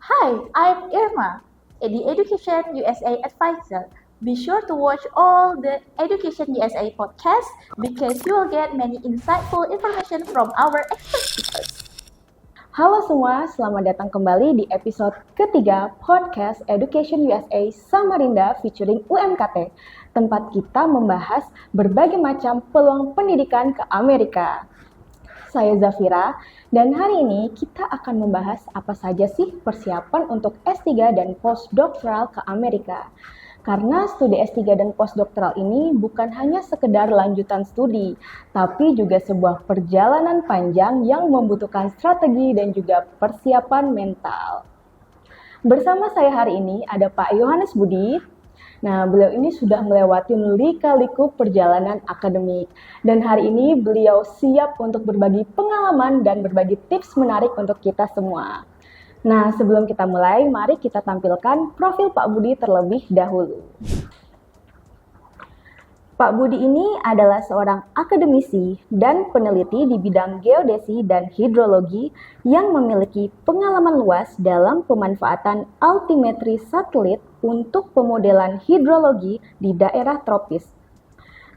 Hi, I'm Irma, the Education USA advisor. Be sure to watch all the Education USA podcasts because you will get many insightful information from our expert speakers. Halo semua, selamat datang kembali di episode ketiga podcast Education USA Samarinda featuring UMKT, tempat kita membahas berbagai macam peluang pendidikan ke Amerika. Saya Zafira, dan hari ini kita akan membahas apa saja sih persiapan untuk S3 dan postdoktoral ke Amerika. Karena studi S3 dan postdoktoral ini bukan hanya sekedar lanjutan studi, tapi juga sebuah perjalanan panjang yang membutuhkan strategi dan juga persiapan mental. Bersama saya hari ini ada Pak Yohanes Budi. Nah, beliau ini sudah melewati lika-liku perjalanan akademik. Dan hari ini beliau siap untuk berbagi pengalaman dan berbagi tips menarik untuk kita semua. Nah, sebelum kita mulai, mari kita tampilkan profil Pak Budi terlebih dahulu. Pak Budi ini adalah seorang akademisi dan peneliti di bidang geodesi dan hidrologi yang memiliki pengalaman luas dalam pemanfaatan altimetri satelit untuk pemodelan hidrologi di daerah tropis.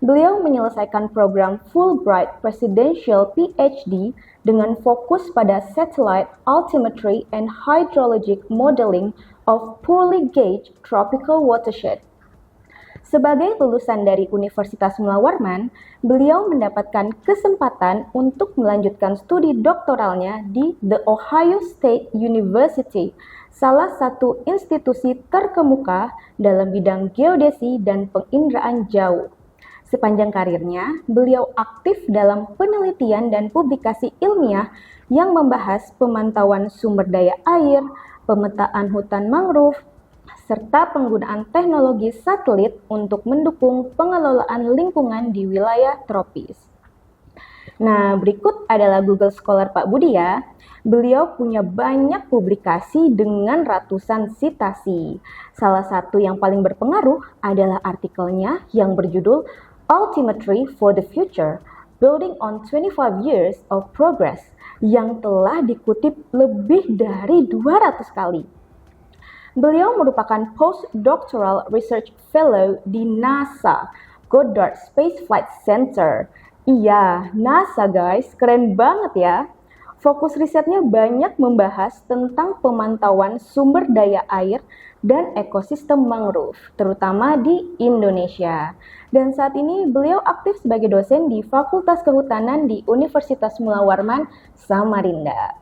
Beliau menyelesaikan program Fulbright Presidential PhD dengan fokus pada Satellite Altimetry and Hydrologic Modeling of Poorly Gauged Tropical Watershed. Sebagai lulusan dari Universitas Mula Warman, beliau mendapatkan kesempatan untuk melanjutkan studi doktoralnya di The Ohio State University, salah satu institusi terkemuka dalam bidang geodesi dan penginderaan jauh. Sepanjang karirnya, beliau aktif dalam penelitian dan publikasi ilmiah yang membahas pemantauan sumber daya air, pemetaan hutan mangrove, serta penggunaan teknologi satelit untuk mendukung pengelolaan lingkungan di wilayah tropis. Nah, berikut adalah Google Scholar Pak Budi ya. Beliau punya banyak publikasi dengan ratusan sitasi. Salah satu yang paling berpengaruh adalah artikelnya yang berjudul Altimetry for the Future, Building on 25 Years of Progress, yang telah dikutip lebih dari 200 kali. Beliau merupakan postdoctoral research fellow di NASA, Goddard Space Flight Center. Iya, NASA guys, keren banget ya. Fokus risetnya banyak membahas tentang pemantauan sumber daya air dan ekosistem mangrove, terutama di Indonesia. Dan saat ini beliau aktif sebagai dosen di Fakultas Kehutanan di Universitas Mula Warman, Samarinda.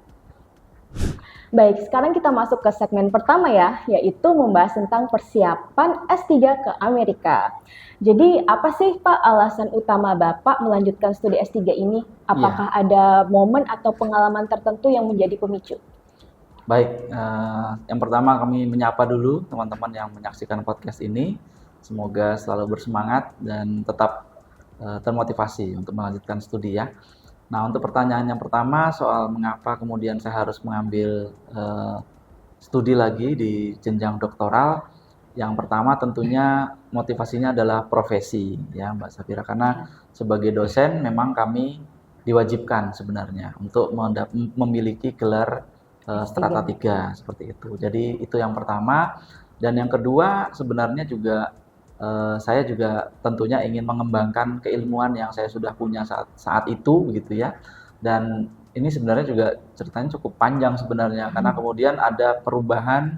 Baik, sekarang kita masuk ke segmen pertama ya, yaitu membahas tentang persiapan S3 ke Amerika. Jadi, apa sih Pak alasan utama Bapak melanjutkan studi S3 ini? Apakah ada momen atau pengalaman tertentu yang menjadi pemicu? Baik, yang pertama kami menyapa dulu teman-teman yang menyaksikan podcast ini. Semoga selalu bersemangat dan tetap termotivasi untuk melanjutkan studi ya. Nah, untuk pertanyaan yang pertama soal mengapa kemudian saya harus mengambil studi lagi di jenjang doktoral. Yang pertama tentunya motivasinya adalah profesi ya Mbak Safira, karena sebagai dosen memang kami diwajibkan sebenarnya untuk memiliki gelar strata 3 seperti itu. Jadi itu yang pertama. Dan yang kedua sebenarnya juga saya juga tentunya ingin mengembangkan keilmuan yang saya sudah punya saat itu begitu ya. Dan ini sebenarnya juga ceritanya cukup panjang sebenarnya karena kemudian ada perubahan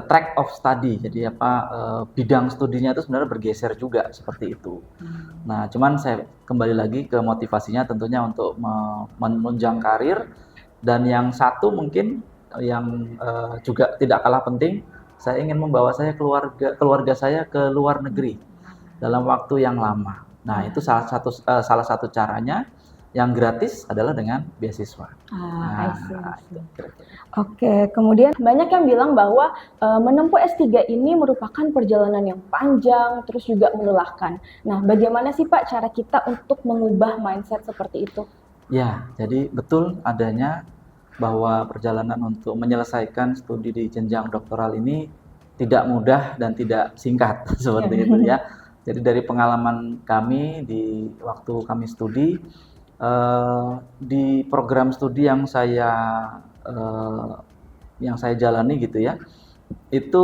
track of study. Jadi bidang studinya itu sebenarnya bergeser juga seperti itu. Nah, cuman saya kembali lagi ke motivasinya tentunya untuk menunjang karir. Dan yang satu mungkin yang juga tidak kalah penting, saya ingin membawa keluarga saya ke luar negeri dalam waktu yang lama. Nah, itu salah satu caranya yang gratis adalah dengan beasiswa. Oke, kemudian banyak yang bilang bahwa menempuh S3 ini merupakan perjalanan yang panjang, terus juga melelahkan. Nah, bagaimana sih Pak cara kita untuk mengubah mindset seperti itu? Ya, jadi betul adanya bahwa perjalanan untuk menyelesaikan studi di jenjang doktoral ini tidak mudah dan tidak singkat seperti itu ya. Jadi dari pengalaman kami di waktu kami studi, Di program studi yang saya jalani gitu ya, itu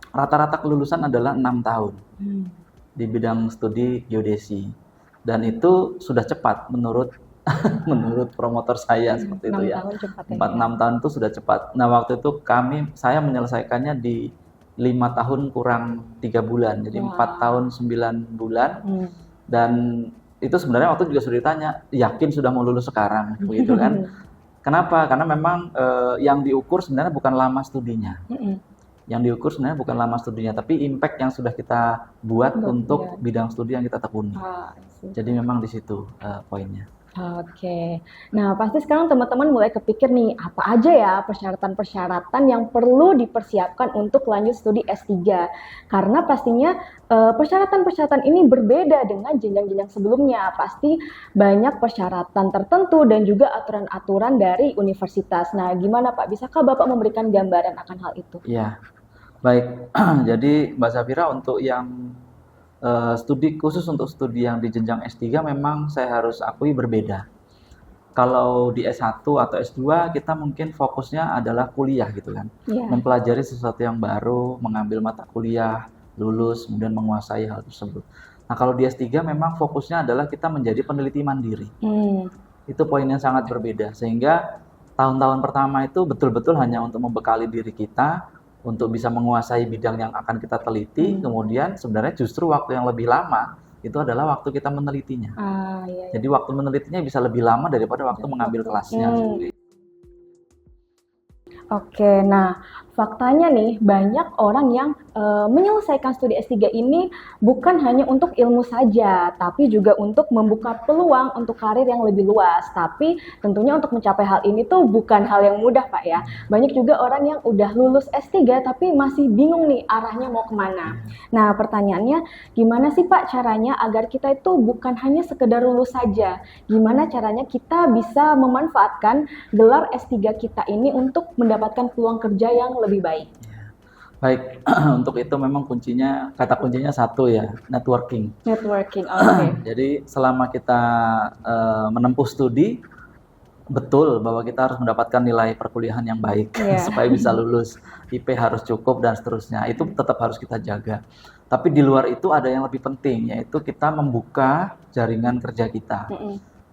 rata-rata kelulusan adalah 6 tahun di bidang studi geodesi, dan itu sudah cepat menurut menurut promotor saya seperti itu 6 ya. tahun cepat ya. 6 tahun itu sudah cepat. Nah, waktu itu saya menyelesaikannya di 5 tahun kurang 3 bulan, jadi 4 tahun 9 bulan. Dan itu sebenarnya waktu juga sudah ditanya, yakin sudah mau lulus sekarang, begitu kan? Kenapa? Karena memang yang diukur sebenarnya bukan lama studinya. Yang diukur sebenarnya bukan lama studinya, tapi impact yang sudah kita buat untuk bidang studi yang kita tekuni. Jadi memang di situ poinnya. Oke, nah pasti sekarang teman-teman mulai kepikir nih, apa aja ya persyaratan-persyaratan yang perlu dipersiapkan untuk lanjut studi S3. Karena pastinya persyaratan-persyaratan ini berbeda dengan jenjang-jenjang sebelumnya. Pasti banyak persyaratan tertentu dan juga aturan-aturan dari universitas. Nah, gimana Pak? Bisakah Bapak memberikan gambaran akan hal itu? Iya, baik. Jadi Mbak Safira, untuk yang khusus untuk studi yang di jenjang S3 memang saya harus akui berbeda. Kalau di S1 atau S2 kita mungkin fokusnya adalah kuliah gitu kan. Mempelajari sesuatu yang baru, mengambil mata kuliah, lulus, kemudian menguasai hal tersebut. Nah, kalau di S3 memang fokusnya adalah kita menjadi peneliti mandiri. Itu poin yang sangat berbeda, sehingga tahun-tahun pertama itu betul-betul hanya untuk membekali diri kita untuk bisa menguasai bidang yang akan kita teliti. Kemudian sebenarnya justru waktu yang lebih lama itu adalah waktu kita menelitinya. Jadi waktu menelitinya bisa lebih lama daripada waktu mengambil kelasnya. Oke, nah faktanya nih banyak orang yang menyelesaikan studi S3 ini bukan hanya untuk ilmu saja, tapi juga untuk membuka peluang untuk karir yang lebih luas. Tapi tentunya untuk mencapai hal ini tuh bukan hal yang mudah Pak ya. Banyak juga orang yang udah lulus S3 tapi masih bingung nih arahnya mau kemana. Nah pertanyaannya, gimana sih Pak caranya agar kita itu bukan hanya sekedar lulus saja? Gimana caranya kita bisa memanfaatkan gelar S3 kita ini untuk mendapatkan peluang kerja yang lebih baik? Baik, untuk itu memang kata kuncinya satu ya, networking. Networking, oke. Jadi selama kita menempuh studi, betul bahwa kita harus mendapatkan nilai perkuliahan yang baik supaya bisa lulus, IP harus cukup dan seterusnya. Itu tetap harus kita jaga. Tapi di luar itu ada yang lebih penting, yaitu kita membuka jaringan kerja kita.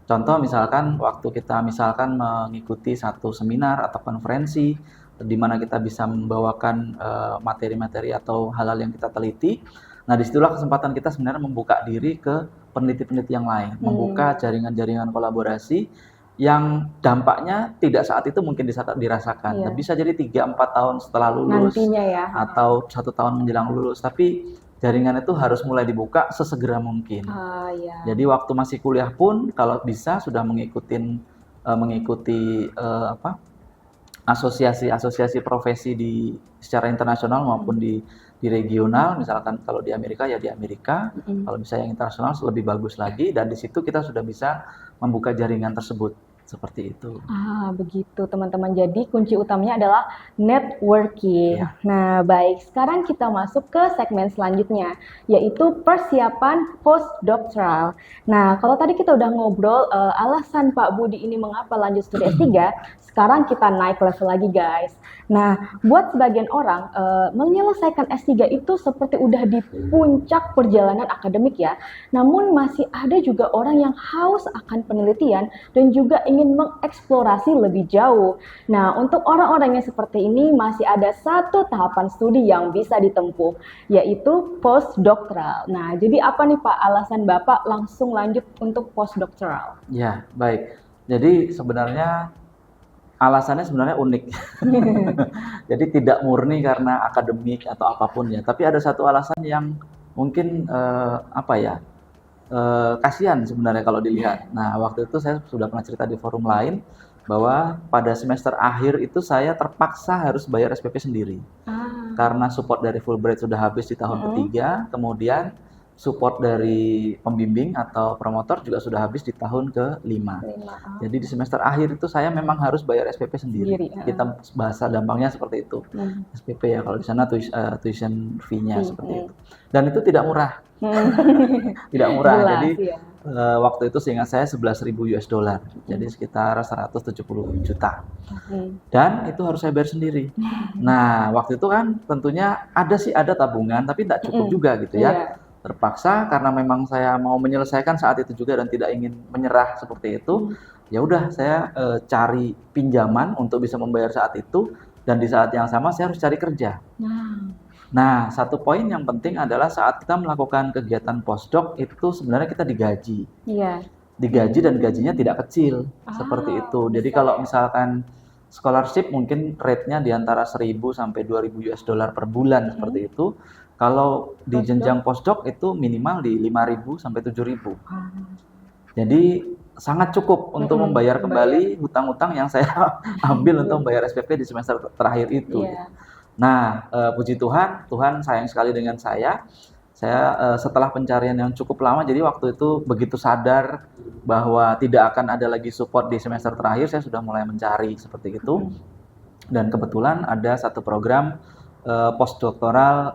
Contoh misalkan waktu kita mengikuti satu seminar atau konferensi, di mana kita bisa membawakan materi-materi atau hal-hal yang kita teliti. Nah, disitulah kesempatan kita sebenarnya membuka diri ke peneliti-peneliti yang lain, membuka jaringan-jaringan kolaborasi yang dampaknya tidak saat itu mungkin dirasakan. Bisa jadi 3-4 tahun setelah lulus, nantinya ya, atau 1 tahun menjelang lulus. Tapi jaringan itu harus mulai dibuka sesegera mungkin. Jadi waktu masih kuliah pun kalau bisa sudah mengikuti asosiasi profesi secara internasional maupun di regional. Misalkan kalau di Amerika ya di Amerika, kalau bisa yang internasional lebih bagus lagi, dan di situ kita sudah bisa membuka jaringan tersebut. Seperti itu. Begitu teman-teman. Jadi kunci utamanya adalah networking. Nah, baik. Sekarang kita masuk ke segmen selanjutnya, yaitu persiapan postdoctoral. Nah, kalau tadi kita udah ngobrol alasan Pak Budi ini mengapa lanjut studi S3, sekarang kita naik level lagi guys. Nah, buat sebagian orang, menyelesaikan S3 itu seperti udah di puncak perjalanan akademik ya. Namun masih ada juga orang yang haus akan penelitian dan juga ingin mengeksplorasi lebih jauh. Nah, untuk orang-orang yang seperti ini masih ada satu tahapan studi yang bisa ditempuh, yaitu postdoctoral. Nah, jadi apa nih Pak alasan Bapak langsung lanjut untuk postdoctoral? Ya, baik. Jadi sebenarnya alasannya sebenarnya unik. Jadi tidak murni karena akademik atau apapun ya, tapi ada satu alasan yang mungkin kasihan sebenarnya kalau dilihat. Nah, waktu itu saya sudah pernah cerita di forum lain bahwa pada semester akhir itu saya terpaksa harus bayar SPP sendiri. Karena support dari Fulbright sudah habis di tahun ketiga, kemudian support dari pembimbing atau promotor juga sudah habis di tahun ke-5. Jadi di semester akhir itu saya memang harus bayar SPP sendiri. Kita bahasa gampangnya seperti itu. SPP ya, kalau di sana tuition fee-nya seperti itu. Dan itu tidak murah. Tidak murah. Jelas, Jadi ya. waktu itu seingat saya 11.000 US dollar. Jadi sekitar 170 juta. Dan itu harus saya bayar sendiri. Nah, waktu itu kan tentunya ada tabungan, tapi tidak cukup juga gitu ya. Iya. Terpaksa karena memang saya mau menyelesaikan saat itu juga dan tidak ingin menyerah seperti itu. Ya udah, saya cari pinjaman untuk bisa membayar saat itu, dan di saat yang sama saya harus cari kerja. Nah, satu poin yang penting adalah saat kita melakukan kegiatan postdoc itu sebenarnya kita digaji. Iya. Digaji dan gajinya tidak kecil, seperti itu. Jadi bisa kalau ya. misalkan scholarship mungkin rate-nya di antara 1.000 sampai 2.000 US dollar per bulan seperti itu. Kalau di jenjang postdoc itu minimal di 5.000 sampai 7.000. Jadi sangat cukup untuk membayar kembali hutang-hutang yang saya ambil untuk membayar SPP di semester terakhir itu. Iya. Nah, puji Tuhan, Tuhan sayang sekali dengan saya. Saya setelah pencarian yang cukup lama, jadi waktu itu begitu sadar bahwa tidak akan ada lagi support di semester terakhir, saya sudah mulai mencari seperti itu. Dan kebetulan ada satu program postdoktoral,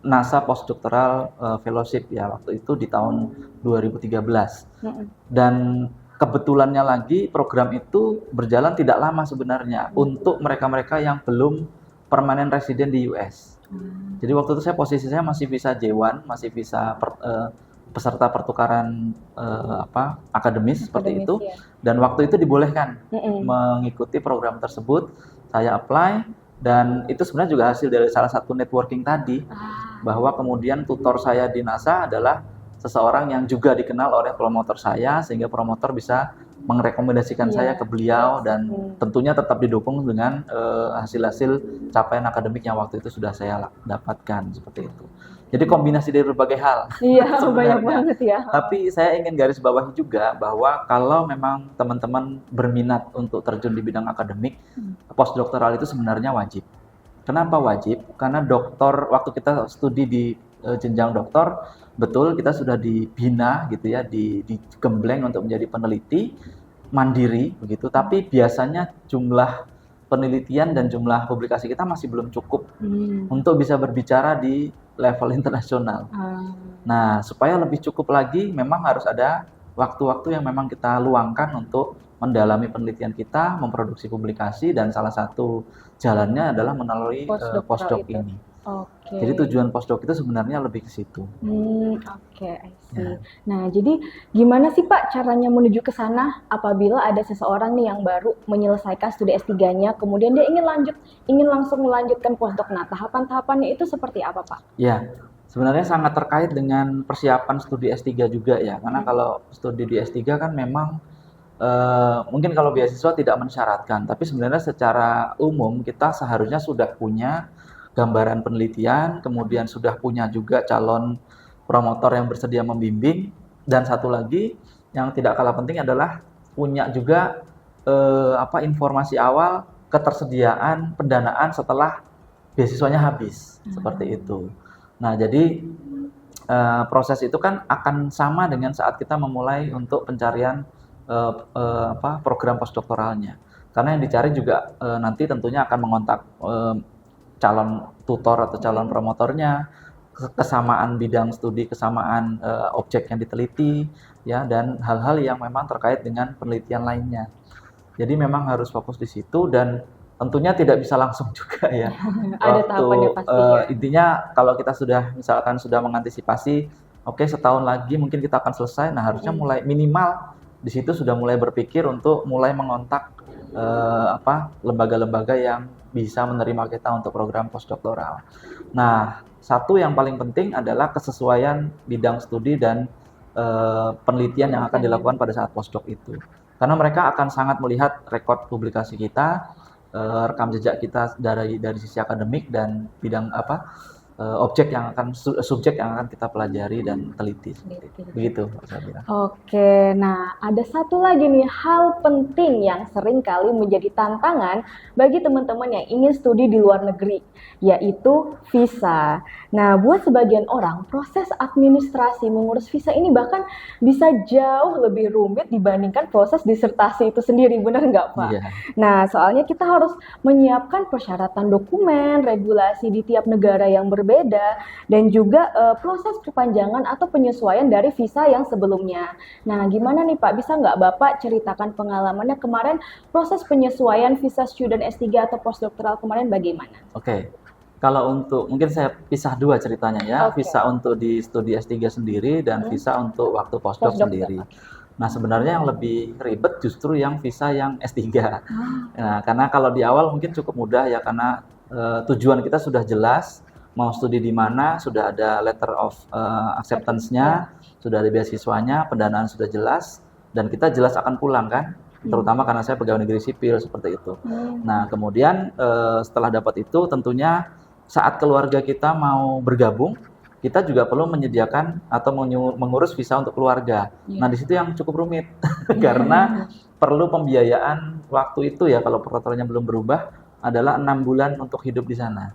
NASA Postdoctoral Fellowship ya, waktu itu di tahun 2013. Dan kebetulannya lagi program itu berjalan tidak lama sebenarnya untuk mereka-mereka yang belum permanent resident di US. Jadi waktu itu posisi saya masih visa J1, masih visa peserta pertukaran akademis seperti itu. Ya. Dan waktu itu dibolehkan mengikuti program tersebut. Saya apply, dan itu sebenarnya juga hasil dari salah satu networking tadi, bahwa kemudian tutor saya di NASA adalah seseorang yang juga dikenal oleh promotor saya, sehingga promotor bisa merekomendasikan saya ke beliau, dan tentunya tetap didukung dengan hasil-hasil capaian akademik yang waktu itu sudah saya dapatkan seperti itu. Jadi kombinasi dari berbagai hal. Iya, banyak banget ya. Tapi saya ingin garis bawahi juga bahwa kalau memang teman-teman berminat untuk terjun di bidang akademik, postdoktoral itu sebenarnya wajib. Kenapa wajib? Karena doktor, waktu kita studi di jenjang doktor, betul kita sudah dibina gitu ya, digembleng untuk menjadi peneliti mandiri begitu, tapi biasanya jumlah penelitian dan jumlah publikasi kita masih belum cukup untuk bisa berbicara di level internasional. Nah, supaya lebih cukup lagi, memang harus ada waktu-waktu yang memang kita luangkan untuk mendalami penelitian kita, memproduksi publikasi, dan salah satu jalannya adalah melalui postdoc ini. Oke. Jadi tujuan postdoc itu sebenarnya lebih ke situ. Oke, I see. Nah, jadi gimana sih Pak caranya menuju ke sana apabila ada seseorang nih yang baru menyelesaikan studi S3-nya, kemudian dia ingin langsung melanjutkan postdoc. Nah, tahapan-tahapannya itu seperti apa Pak? Ya, sebenarnya sangat terkait dengan persiapan studi S3 juga ya. Karena kalau studi di S3 kan memang mungkin kalau beasiswa tidak mensyaratkan, tapi sebenarnya secara umum kita seharusnya sudah punya gambaran penelitian, kemudian sudah punya juga calon promotor yang bersedia membimbing, dan satu lagi yang tidak kalah penting adalah punya juga informasi awal ketersediaan pendanaan setelah beasiswanya habis, seperti itu. Nah, jadi proses itu kan akan sama dengan saat kita memulai untuk pencarian program postdoktoralnya, karena yang dicari juga nanti tentunya akan mengontak calon tutor atau calon promotornya, kesamaan bidang studi, kesamaan objek yang diteliti, ya, dan hal-hal yang memang terkait dengan penelitian lainnya. Jadi memang harus fokus di situ, dan tentunya tidak bisa langsung juga ya. Ada tahapannya pasti ya. Intinya kalau kita misalkan sudah mengantisipasi, oke, setahun lagi mungkin kita akan selesai. Nah, harusnya mulai minimal di situ sudah mulai berpikir untuk mulai mengontak lembaga-lembaga yang bisa menerima kita untuk program postdoktoral. Nah, satu yang paling penting adalah kesesuaian bidang studi dan penelitian yang akan dilakukan pada saat postdoc itu. Karena mereka akan sangat melihat rekod publikasi kita, rekam jejak kita dari sisi akademik dan bidang subjek yang akan kita pelajari dan teliti. Begitu, saya bilang. Oke, nah ada satu lagi nih hal penting yang sering kali menjadi tantangan bagi teman-teman yang ingin studi di luar negeri, yaitu visa. Nah, buat sebagian orang, proses administrasi mengurus visa ini bahkan bisa jauh lebih rumit dibandingkan proses disertasi itu sendiri, benar nggak, Pak? Iya. Nah, soalnya kita harus menyiapkan persyaratan dokumen, regulasi di tiap negara yang berbeda, dan juga proses perpanjangan atau penyesuaian dari visa yang sebelumnya. Nah, gimana nih Pak, bisa nggak Bapak ceritakan pengalamannya kemarin proses penyesuaian visa student S3 atau postdoktoral kemarin bagaimana? Oke. Kalau untuk, mungkin saya pisah dua ceritanya ya, Oke. visa untuk di studi S3 sendiri dan visa untuk waktu postdoc Postdoc, sendiri. Nah, sebenarnya yang lebih ribet justru yang visa yang S3. Nah, karena kalau di awal mungkin cukup mudah ya, karena tujuan kita sudah jelas, mau studi di mana, sudah ada letter of acceptance-nya, sudah ada beasiswanya, pendanaan sudah jelas, dan kita jelas akan pulang kan, terutama karena saya pegawai negeri sipil seperti itu. Nah, kemudian setelah dapat itu tentunya saat keluarga kita mau bergabung, kita juga perlu menyediakan atau mengurus visa untuk keluarga. Nah, di situ yang cukup rumit karena perlu pembiayaan waktu itu ya, kalau peraturannya belum berubah, adalah 6 bulan untuk hidup di sana.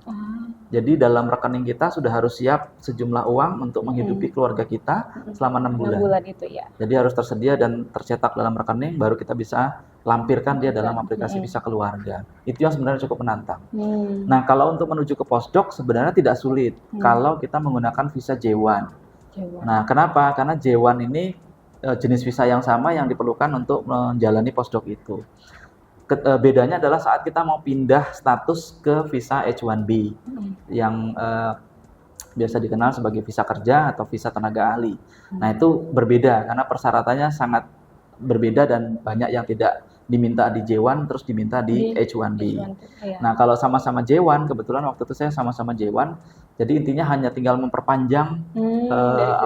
Jadi dalam rekening kita sudah harus siap sejumlah uang untuk menghidupi keluarga kita selama 6 bulan. 6 bulan itu ya. Jadi harus tersedia dan tercetak dalam rekening, baru kita bisa lampirkan dia dalam aplikasi visa keluarga. Itu yang sebenarnya cukup menantang. Nah, kalau untuk menuju ke postdoc sebenarnya tidak sulit kalau kita menggunakan visa J1. Nah, kenapa? Karena J1 ini jenis visa yang sama yang diperlukan untuk menjalani postdoc itu. Bedanya adalah saat kita mau pindah status ke visa H1B yang biasa dikenal sebagai visa kerja atau visa tenaga ahli. Nah, itu berbeda karena persyaratannya sangat berbeda dan banyak yang tidak diminta di J1 terus diminta di H1B. Nah, kalau sama-sama J1, kebetulan waktu itu saya sama-sama J1, jadi intinya hanya tinggal memperpanjang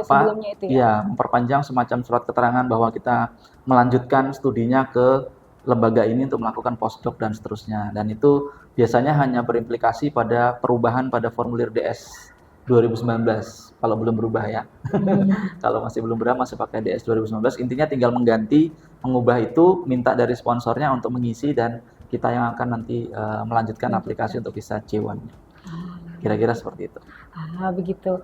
sebelumnya itu ya. memperpanjang semacam surat keterangan bahwa kita melanjutkan studinya ke lembaga ini untuk melakukan postdoc dan seterusnya. Dan itu biasanya hanya berimplikasi pada perubahan pada formulir DS 2019 kalau belum berubah ya. Kalau masih belum berubah masih pakai DS 2019, intinya tinggal mengubah itu, minta dari sponsornya untuk mengisi, dan kita yang akan nanti melanjutkan aplikasi untuk visa J1. Kira-kira seperti itu. Begitu.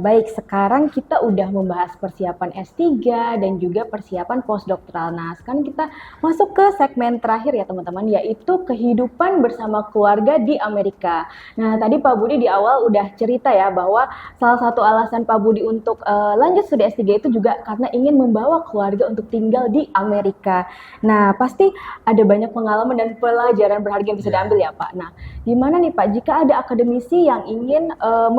Baik, sekarang kita udah membahas persiapan S3 dan juga persiapan postdoktoral. Nah, sekarang kita masuk ke segmen terakhir ya teman-teman, yaitu kehidupan bersama keluarga di Amerika. Nah, tadi Pak Budi di awal udah cerita ya bahwa salah satu alasan Pak Budi untuk lanjut studi S3 itu juga karena ingin membawa keluarga untuk tinggal di Amerika. Nah, pasti ada banyak pengalaman dan pelajaran berharga yang bisa diambil ya Pak. Nah, gimana nih Pak jika ada akademisi yang ingin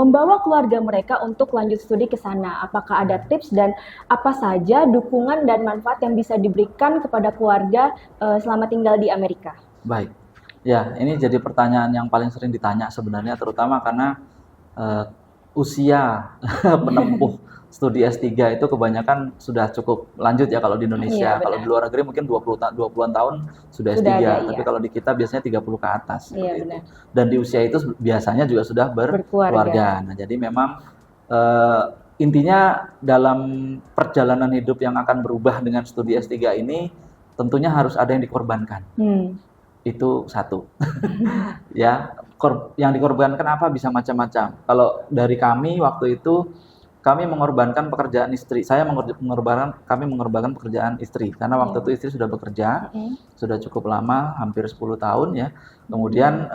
membawa keluarga mereka untuk lanjut studi ke sana? Apakah ada tips dan apa saja dukungan dan manfaat yang bisa diberikan kepada keluarga selama tinggal di Amerika? Baik, ya ini jadi pertanyaan yang paling sering ditanya sebenarnya, terutama karena usia penempuh studi S3 itu kebanyakan sudah cukup lanjut ya kalau di Indonesia. Iya, kalau di luar negeri mungkin 20-an tahun sudah S3, ada, tapi iya. kalau di kita biasanya 30 ke atas. Iya, seperti benar. itu. Dan di usia itu biasanya juga sudah berkeluarga. Nah, jadi memang intinya dalam perjalanan hidup yang akan berubah dengan studi S3 ini tentunya harus ada yang dikorbankan. Itu satu. Ya, yang dikorbankan apa bisa macam-macam. Kalau dari kami waktu itu kami mengorbankan pekerjaan istri. Kami mengorbankan pekerjaan istri karena waktu itu istri sudah bekerja, sudah cukup lama, hampir 10 tahun ya. Kemudian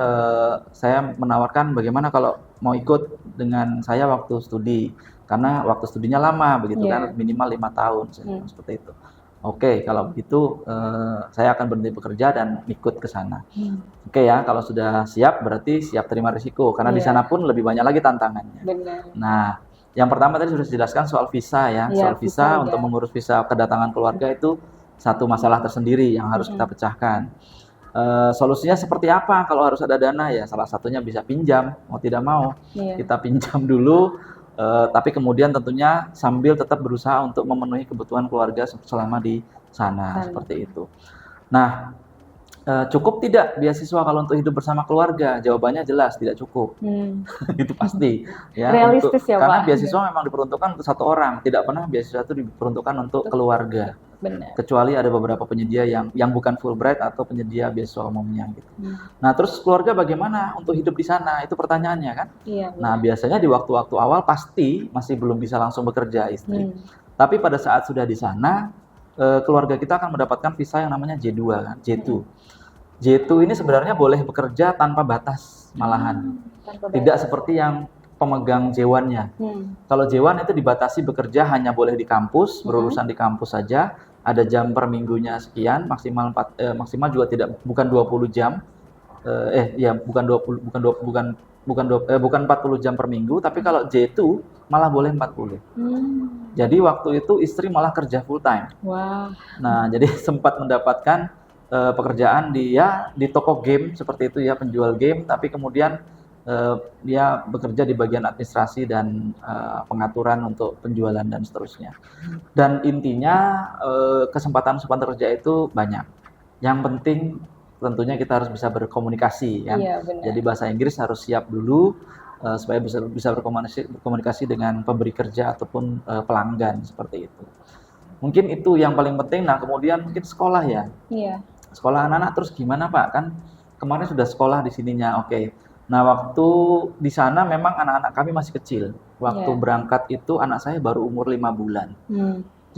saya menawarkan bagaimana kalau mau ikut dengan saya waktu studi, karena waktu studinya lama begitu kan, minimal 5 tahun seperti itu. Oke, kalau begitu saya akan berhenti bekerja dan ikut ke sana. Oke ya, kalau sudah siap berarti siap terima risiko karena di sana pun lebih banyak lagi tantangannya. Benar. Nah, yang pertama tadi sudah dijelaskan soal visa ya. Soal visa untuk mengurus visa kedatangan keluarga itu satu masalah tersendiri yang harus kita pecahkan. Solusinya seperti apa kalau harus ada dana ya? Salah satunya bisa pinjam, mau tidak mau kita pinjam dulu, tapi kemudian tentunya sambil tetap berusaha untuk memenuhi kebutuhan keluarga selama di sana seperti itu. Nah, cukup tidak beasiswa kalau untuk hidup bersama keluarga? Jawabannya jelas tidak cukup. Itu pasti ya. Realistis ya, karena Pak. beasiswa memang diperuntukkan untuk satu orang, tidak pernah beasiswa itu diperuntukkan untuk keluarga. benar. Kecuali ada beberapa penyedia yang bukan Fulbright atau penyedia beasiswa umumnya gitu. Nah, terus keluarga bagaimana untuk hidup di sana? Itu pertanyaannya kan. Iya. Nah, biasanya di waktu-waktu awal pasti masih belum bisa langsung bekerja istri. Tapi pada saat sudah di sana, keluarga kita akan mendapatkan visa yang namanya J2 kan, J2. J2 ini sebenarnya boleh bekerja tanpa batas malahan. Tidak seperti yang pemegang J1-nya. Kalau J1 itu dibatasi bekerja hanya boleh di kampus, berurusan di kampus saja, ada jam per minggunya sekian, maksimal juga bukan 20 jam. Bukan 40 jam per minggu, tapi kalau J2 malah boleh 40. Jadi waktu itu istri malah kerja full time. Wah. Nah, jadi sempat mendapatkan pekerjaan di toko game seperti itu ya, penjual game, tapi kemudian dia bekerja di bagian administrasi dan pengaturan untuk penjualan dan seterusnya. Dan intinya kesempatan-kesempatan kerja itu banyak. Yang penting tentunya kita harus bisa berkomunikasi kan. Iya, benar. Jadi bahasa Inggris harus siap dulu supaya bisa berkomunikasi dengan pemberi kerja ataupun pelanggan seperti itu. Mungkin itu yang paling penting. Nah, kemudian mungkin sekolah ya. Iya. Sekolah anak-anak terus gimana Pak? Kan kemarin sudah sekolah di sininya. Oke. Nah, waktu di sana memang anak-anak kami masih kecil. Waktu berangkat itu anak saya baru umur 5 bulan.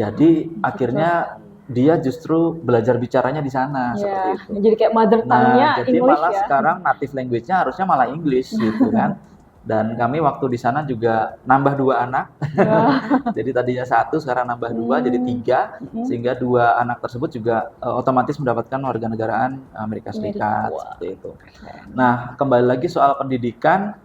Jadi akhirnya dia justru belajar bicaranya di sana seperti itu. Jadi kayak mother tongue-nya jadi English malah ya. sekarang native language-nya harusnya malah English gitu kan. Dan kami waktu di sana juga nambah 2 anak. Jadi tadinya 1, sekarang nambah 2, jadi 3. Sehingga 2 anak tersebut juga otomatis mendapatkan warganegaraan Amerika Serikat. Seperti itu. Nah, kembali lagi soal pendidikan,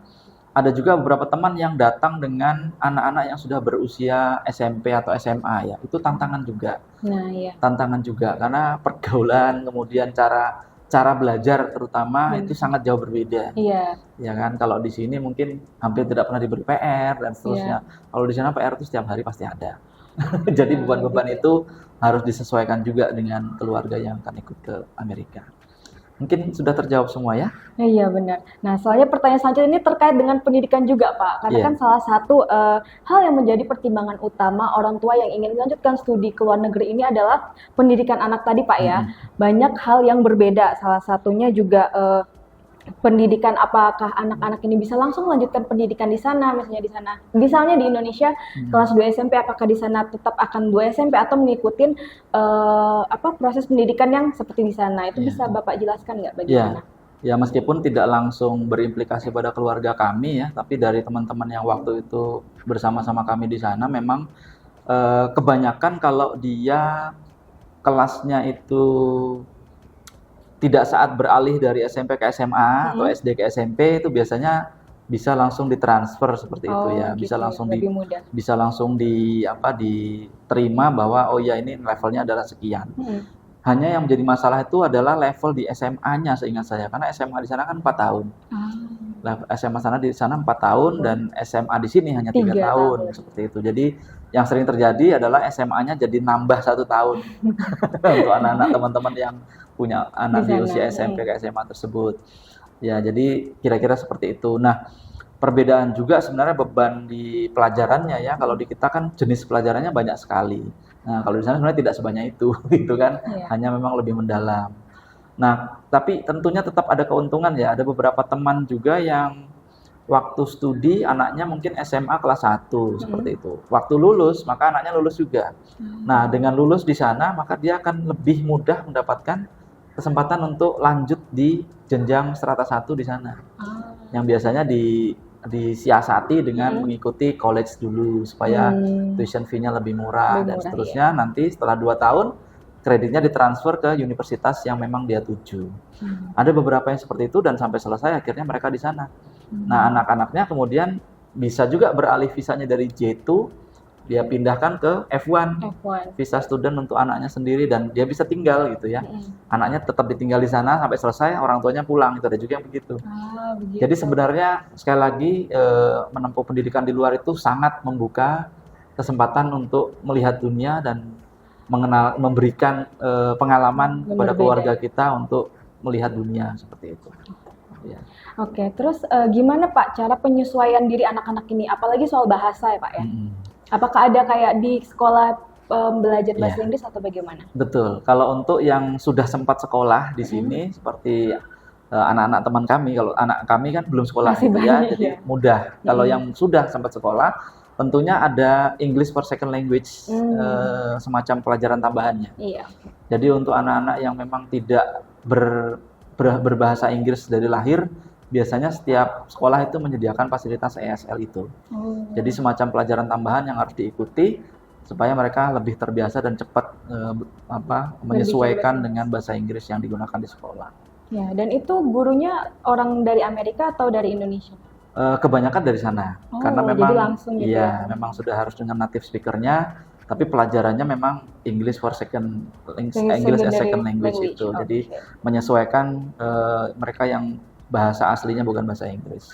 ada juga beberapa teman yang datang dengan anak-anak yang sudah berusia SMP atau SMA ya. Itu tantangan juga. Nah, iya. Tantangan juga, karena pergaulan, kemudian cara belajar terutama itu sangat jauh berbeda. Iya. Ya kan, kalau di sini mungkin hampir tidak pernah diberi PR dan seterusnya. Kalau di sana PR itu setiap hari pasti ada. Jadi beban-beban itu harus disesuaikan juga dengan keluarga yang akan ikut ke Amerika. Mungkin sudah terjawab semua ya? Iya, benar. Nah, soalnya pertanyaan selanjutnya ini terkait dengan pendidikan juga, Pak. Karena kan salah satu hal yang menjadi pertimbangan utama orang tua yang ingin melanjutkan studi ke luar negeri ini adalah pendidikan anak tadi, Pak ya. Banyak hal yang berbeda. Salah satunya juga pendidikan, apakah anak-anak ini bisa langsung melanjutkan pendidikan di sana, misalnya di Indonesia kelas 2 SMP, apakah di sana tetap akan 2 SMP atau mengikuti proses pendidikan yang seperti di sana. Itu bisa Bapak jelaskan nggak bagaimana? Ya, meskipun tidak langsung berimplikasi pada keluarga kami ya, tapi dari teman-teman yang waktu itu bersama-sama kami di sana memang kebanyakan kalau dia kelasnya itu tidak saat beralih dari SMP ke SMA atau SD ke SMP, itu biasanya bisa langsung ditransfer seperti itu ya. Bisa langsung diterima bahwa oh ya ini levelnya adalah sekian. Hanya yang menjadi masalah itu adalah level di SMA-nya seingat saya, karena SMA di sana kan 4 tahun. SMA di sana 4 tahun dan SMA di sini hanya 3 tahun seperti itu. Jadi yang sering terjadi adalah SMA-nya jadi nambah 1 tahun untuk anak-anak teman-teman yang punya anak di usia SMP ke SMA tersebut. Ya, jadi kira-kira seperti itu. Nah, perbedaan juga sebenarnya beban di pelajarannya ya. Kalau di kita kan jenis pelajarannya banyak sekali. Nah, kalau di sana sebenarnya tidak sebanyak itu, gitu kan. Hanya memang lebih mendalam. Nah, tapi tentunya tetap ada keuntungan ya. Ada beberapa teman juga yang waktu studi anaknya mungkin SMA kelas 1 seperti itu. Waktu lulus, maka anaknya lulus juga. Nah, dengan lulus di sana, maka dia akan lebih mudah mendapatkan kesempatan untuk lanjut di jenjang strata 1 di sana. Yang biasanya disiasati dengan mengikuti college dulu supaya tuition fee-nya lebih murah dan seterusnya. Nanti setelah 2 tahun kreditnya ditransfer ke universitas yang memang dia tuju. Ada beberapa yang seperti itu dan sampai selesai akhirnya mereka di sana. Nah, anak-anaknya kemudian bisa juga beralih visanya dari J2 dia pindahkan ke F1, visa student untuk anaknya sendiri dan dia bisa tinggal gitu ya. Anaknya tetap ditinggal di sana sampai selesai, orang tuanya pulang. Itu ada juga yang begitu. Jadi sebenarnya sekali lagi menempuh pendidikan di luar itu sangat membuka kesempatan untuk melihat dunia dan memberikan pengalaman kepada keluarga kita untuk melihat dunia seperti itu. Ya. Oke, terus gimana Pak cara penyesuaian diri anak-anak ini, apalagi soal bahasa ya Pak ya? Apakah ada kayak di sekolah belajar Iya. bahasa Inggris atau bagaimana? Betul. Kalau untuk yang sudah sempat sekolah di sini, seperti anak-anak teman kami, kalau anak kami kan belum sekolah Masih gitu ya, banyak jadi ya. mudah. Kalau yang sudah sempat sekolah, tentunya ada English for Second Language, semacam pelajaran tambahannya. Iya. Jadi untuk anak-anak yang memang tidak berbahasa Inggris dari lahir, biasanya setiap sekolah itu menyediakan fasilitas ESL itu. Jadi semacam pelajaran tambahan yang harus diikuti supaya mereka lebih terbiasa dan cepat menyesuaikan dengan bahasa Inggris yang digunakan di sekolah. Ya, dan itu gurunya orang dari Amerika atau dari Indonesia? Kebanyakan dari sana, Oh, karena jadi memang langsung gitu ya. memang sudah harus dengan native speaker-nya, tapi pelajarannya memang English for second English as second language itu. Jadi menyesuaikan mereka yang bahasa aslinya bukan bahasa Inggris.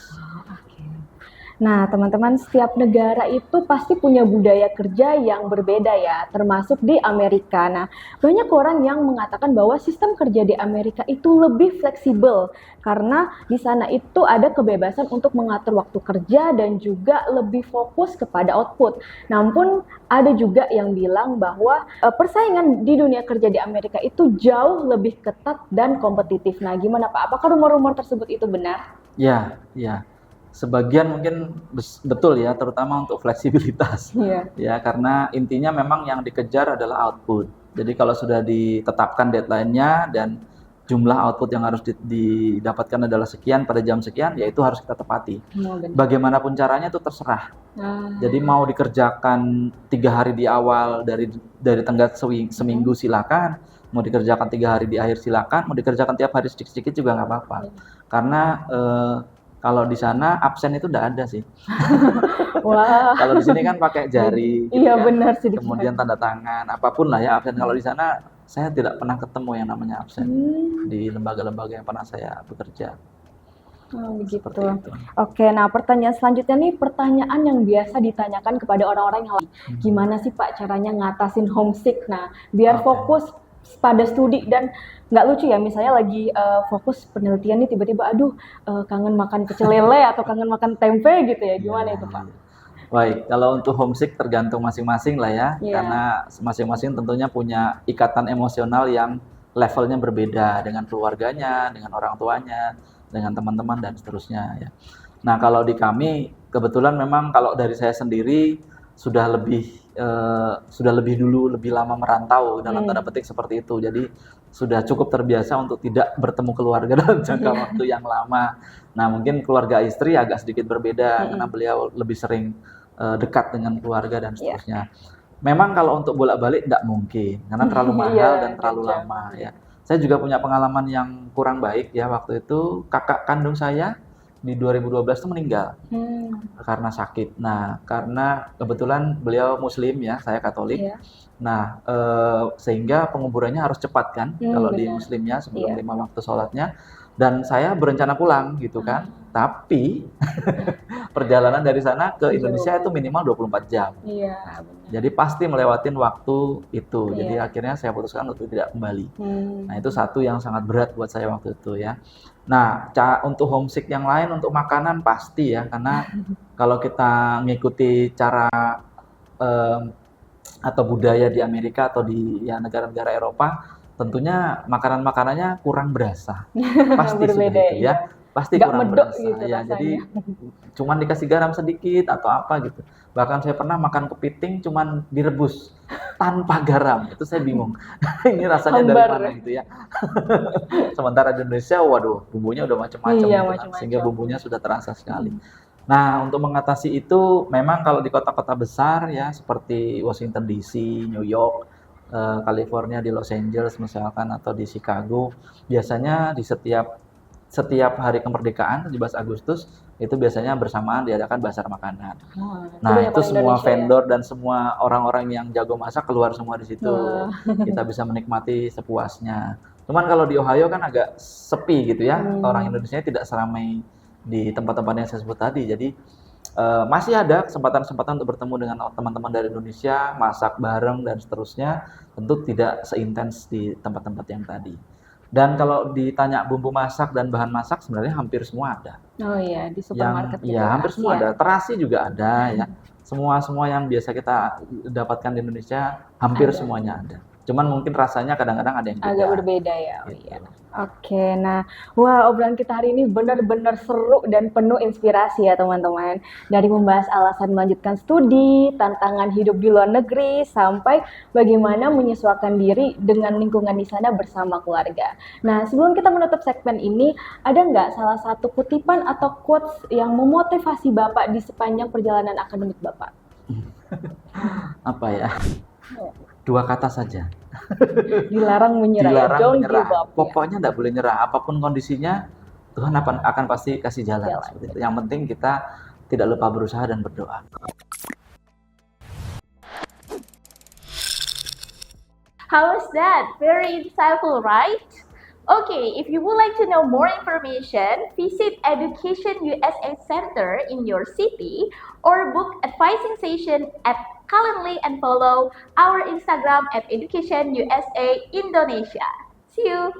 Nah, teman-teman, setiap negara itu pasti punya budaya kerja yang berbeda ya, termasuk di Amerika. Nah, banyak orang yang mengatakan bahwa sistem kerja di Amerika itu lebih fleksibel karena di sana itu ada kebebasan untuk mengatur waktu kerja dan juga lebih fokus kepada output. Namun, ada juga yang bilang bahwa persaingan di dunia kerja di Amerika itu jauh lebih ketat dan kompetitif. Nah, gimana Pak? Apakah rumor-rumor tersebut itu benar? Ya. Sebagian mungkin betul ya, terutama untuk fleksibilitas. Iya. Ya, karena intinya memang yang dikejar adalah output. Jadi kalau sudah ditetapkan deadline-nya dan jumlah output yang harus didapatkan adalah sekian pada jam sekian, ya itu harus kita tepati. Bagaimanapun caranya itu terserah. Jadi mau dikerjakan 3 hari di awal dari tenggat seminggu silakan, mau dikerjakan 3 hari di akhir silakan, mau dikerjakan tiap hari sedikit-sedikit juga nggak apa-apa. Karena kalau di sana absen itu udah ada sih. Wah. Kalau di sini kan pakai jari, gitu Iya kan. benar sih. Kemudian tanda tangan, apapun lah ya absen. Kalau di sana saya tidak pernah ketemu yang namanya absen di lembaga-lembaga yang pernah saya bekerja. Oh, begitu. Seperti itu. Oke, nah pertanyaan selanjutnya nih pertanyaan yang biasa ditanyakan kepada orang-orang yang gimana sih Pak caranya ngatasin homesick? Nah, biar fokus pada studi dan nggak lucu ya, misalnya lagi fokus penelitian nih tiba-tiba kangen makan pecel lele atau kangen makan tempe gitu ya, gimana itu Pak? Baik, kalau untuk homesick tergantung masing-masing lah ya, karena masing-masing tentunya punya ikatan emosional yang levelnya berbeda dengan keluarganya, dengan orang tuanya, dengan teman-teman dan seterusnya ya. Nah, kalau di kami kebetulan memang kalau dari saya sendiri sudah lebih dulu lebih lama merantau dalam tanda petik seperti itu. Jadi sudah cukup terbiasa untuk tidak bertemu keluarga dalam jangka waktu yang lama. Nah, mungkin keluarga istri agak sedikit berbeda karena beliau lebih sering dekat dengan keluarga dan seterusnya. Memang kalau untuk bolak-balik tidak mungkin karena terlalu mahal dan terlalu lama ya. Saya juga punya pengalaman yang kurang baik ya, waktu itu kakak kandung saya di 2012 itu meninggal karena sakit. Nah, karena kebetulan beliau Muslim ya, saya Katolik. Nah, sehingga penguburannya harus cepat kan, kalau di Muslimnya sebelum 5 waktu sholatnya. Dan saya berencana pulang gitu kan, tapi perjalanan dari sana ke Indonesia itu minimal 24 jam. Jadi pasti melewatin waktu itu. Jadi akhirnya saya putuskan untuk tidak kembali. Nah, itu satu yang sangat berat buat saya waktu itu ya. Nah, untuk homesick yang lain, untuk makanan pasti ya, karena kalau kita mengikuti cara atau budaya di Amerika atau di negara-negara Eropa, tentunya makanan-makanannya kurang berasa. Pasti berbeda gitu ya. Pasti nggak kurang medok berasa. gitu Ya, jadi cuman dikasih garam sedikit atau apa gitu. Bahkan saya pernah makan kepiting cuman direbus tanpa garam. Itu saya bingung. Ini rasanya dari mana gitu ya. Sementara di Indonesia, waduh, bumbunya udah macam-macam gitu, sehingga bumbunya sudah terasa sekali. Nah, untuk mengatasi itu memang kalau di kota-kota besar ya seperti Washington DC, New York, California, di Los Angeles misalkan, atau di Chicago, biasanya di setiap hari kemerdekaan 17 Agustus itu biasanya bersamaan diadakan bazar makanan. Nah, itu semua vendor dan semua orang-orang yang jago masak keluar semua di situ. Kita bisa menikmati sepuasnya. Cuman kalau di Ohio kan agak sepi gitu ya. Orang Indonesia tidak seramai di tempat-tempat yang saya sebut tadi. Jadi masih ada kesempatan-kesempatan untuk bertemu dengan teman-teman dari Indonesia, masak bareng dan seterusnya, tentu tidak seintens di tempat-tempat yang tadi. Dan kalau ditanya bumbu masak dan bahan masak, sebenarnya hampir semua ada. Oh iya, di yang supermarket gitu ya hampir semua Iya. ada, terasi juga ada ya. Semua yang biasa kita dapatkan di Indonesia hampir Ada. semuanya ada. Cuman mungkin rasanya kadang-kadang ada yang Agak beda. berbeda ya. Oh Gitu. iya. Oke, nah, wah obrolan kita hari ini benar-benar seru dan penuh inspirasi ya teman-teman. Dari membahas alasan melanjutkan studi, tantangan hidup di luar negeri, sampai bagaimana menyesuaikan diri dengan lingkungan di sana bersama keluarga. Nah, sebelum kita menutup segmen ini, ada nggak salah satu kutipan atau quotes yang memotivasi Bapak di sepanjang perjalanan akademik Bapak? Apa ya? 2 kata saja. Dilarang menyerah ya, Dilarang don't menyerah. give up ya. Pokoknya nggak boleh nyerah. Apapun kondisinya, Tuhan akan pasti kasih jalan. Jalan. Seperti itu. Yang penting kita tidak lupa berusaha dan berdoa. How was that? Very insightful, right? Okay, if you would like to know more information, visit Education USA Center in your city or book advising session at Calendly and follow our Instagram at Education USA Indonesia. See you!